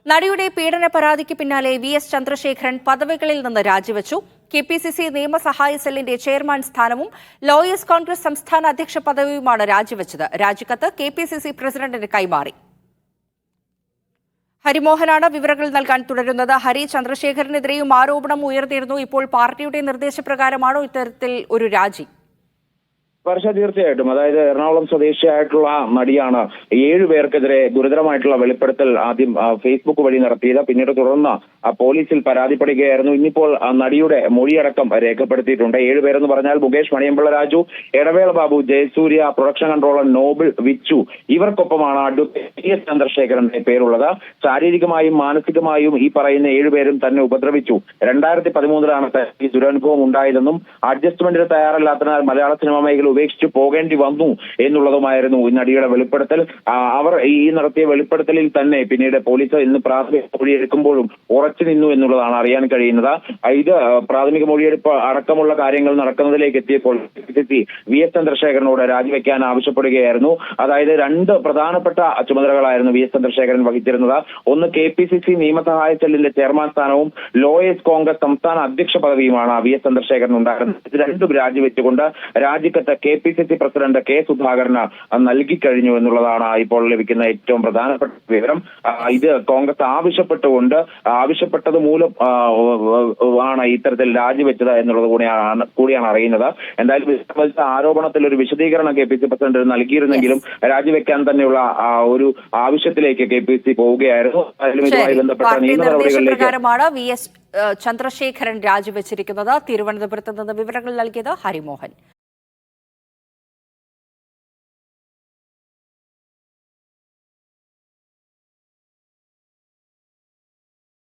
നടിയുടെ പീഡന പരാതിക്ക് പിന്നാലെ വി.എസ്. ചന്ദ്രശേഖരൻ പദവികളിൽ നിന്ന് രാജിവെച്ചു. കെ.പി.സി.സി നിയമസഹായ സെല്ലിന്റെ ചെയർമാൻ സ്ഥാനവും ലോയേഴ്സ് കോൺഗ്രസ് സംസ്ഥാന അധ്യക്ഷ പദവിയുമാണ് രാജിവെച്ചത്. രാജിക്കത്ത് കെ.പി.സി.സി പ്രസിഡന്റിന് കൈമാറി. ഹരിമോഹനാണ് വിവരങ്ങൾ നൽകാൻ തുടരുന്നത്. ഹരി, ചന്ദ്രശേഖരനെതിരെയും ആരോപണം ഉയർന്നിരുന്നു. ഇപ്പോൾ പാർട്ടിയുടെ നിർദ്ദേശപ്രകാരമാണോ ഇത്തരത്തിൽ ഒരു രാജി? വർഷ തീർച്ചയായിട്ടും. അതായത് എറണാകുളം സ്വദേശിയായിട്ടുള്ള നടിയാണ് 7 പേർക്കെതിരെ ഗുരുതരമായിട്ടുള്ള വെളിപ്പെടുത്തൽ ആദ്യം ഫേസ്ബുക്ക് വഴി നടത്തിയത്. പിന്നീട് തുടർന്ന് പോലീസിൽ പരാതിപ്പെടുകയായിരുന്നു. ഇന്നിപ്പോൾ നടിയുടെ മൊഴിയടക്കം രേഖപ്പെടുത്തിയിട്ടുണ്ട്. 7 പേരെന്ന് പറഞ്ഞാൽ Mukesh, Maniyanpilla Raju, Edavela Babu, Jayasurya, production controller Noble, Vichu, ഇവർക്കൊപ്പമാണ് അഡ്വക്കേറ്റ് വി.എസ്. ചന്ദ്രശേഖരന്റെ പേരുള്ളത്. ശാരീരികമായും മാനസികമായും ഈ പറയുന്ന 7 പേരും തന്നെ ഉപദ്രവിച്ചു. 2013 ഈ ദുരനുഭവം ഉണ്ടായതെന്നും അഡ്ജസ്റ്റ്മെന്റിന് തയ്യാറല്ലാത്തതിനാൽ മലയാള സിനിമാ മേഖല ഉപേക്ഷിച്ച് പോകേണ്ടി വന്നു എന്നുള്ളതുമായിരുന്നു ഈ നടിയുടെ വെളിപ്പെടുത്തൽ. അവർ ഈ നടത്തിയ വെളിപ്പെടുത്തലിൽ തന്നെ പിന്നീട് പോലീസ് ഇന്ന് പ്രാഥമിക മൊഴിയെടുക്കുമ്പോഴും ഉറച്ചു നിന്നു എന്നുള്ളതാണ് അറിയാൻ കഴിയുന്നത്. ഇത് പ്രാഥമിക മൊഴിയെടുപ്പ് അടക്കമുള്ള കാര്യങ്ങൾ നടക്കുന്നതിലേക്ക് എത്തിയപ്പോൾ വി.എസ്. ചന്ദ്രശേഖരനോട് രാജിവെക്കാൻ ആവശ്യപ്പെടുകയായിരുന്നു. അതായത് 2 പ്രധാനപ്പെട്ട ചുമതലകളായിരുന്നു വി.എസ്. ചന്ദ്രശേഖരൻ വഹിച്ചിരുന്നത്. ഒന്ന് കെ.പി.സി.സി നിയമസഹായ സെല്ലിന്റെ ചെയർമാൻ സ്ഥാനവും ലോയേഴ്സ് കോൺഗ്രസ് സംസ്ഥാന അധ്യക്ഷ പദവിയുമാണ് വി.എസ്. ചന്ദ്രശേഖരൻ ഉണ്ടായിരുന്നത്. ഇത് രണ്ടും രാജിവെച്ചുകൊണ്ട് രാജിക്കത്ത് കെ.പി.സി.സി പ്രസിഡന്റ് കെ. സുധാകരന് നൽകിക്കഴിഞ്ഞു എന്നുള്ളതാണ് ഇപ്പോൾ ലഭിക്കുന്ന ഏറ്റവും പ്രധാനപ്പെട്ട വിവരം. ഇത് കോൺഗ്രസ് ആവശ്യപ്പെട്ടത് മൂലം ആണ് ഇത്തരത്തിൽ രാജിവെച്ചത് എന്നുള്ളത് കൂടിയാണ് അറിയുന്നത്. എന്തായാലും ആരോപണത്തിൽ ഒരു വിശദീകരണം കെ.പി.സി പ്രസിഡന്റ് നൽകിയിരുന്നെങ്കിലും രാജിവെക്കാൻ തന്നെയുള്ള ഒരു ആവശ്യത്തിലേക്ക് കെ.പി.സി പോവുകയായിരുന്നു. അതിലും ഇതുമായി ബന്ധപ്പെട്ട നിയമ നടപടികളിലേക്ക് വി.എസ്. ചന്ദ്രശേഖരൻ രാജിവെച്ചിരിക്കുന്നത്. തിരുവനന്തപുരത്ത് നിന്ന് വിവരങ്ങൾ നൽകിയത് ഹരിമോഹൻ.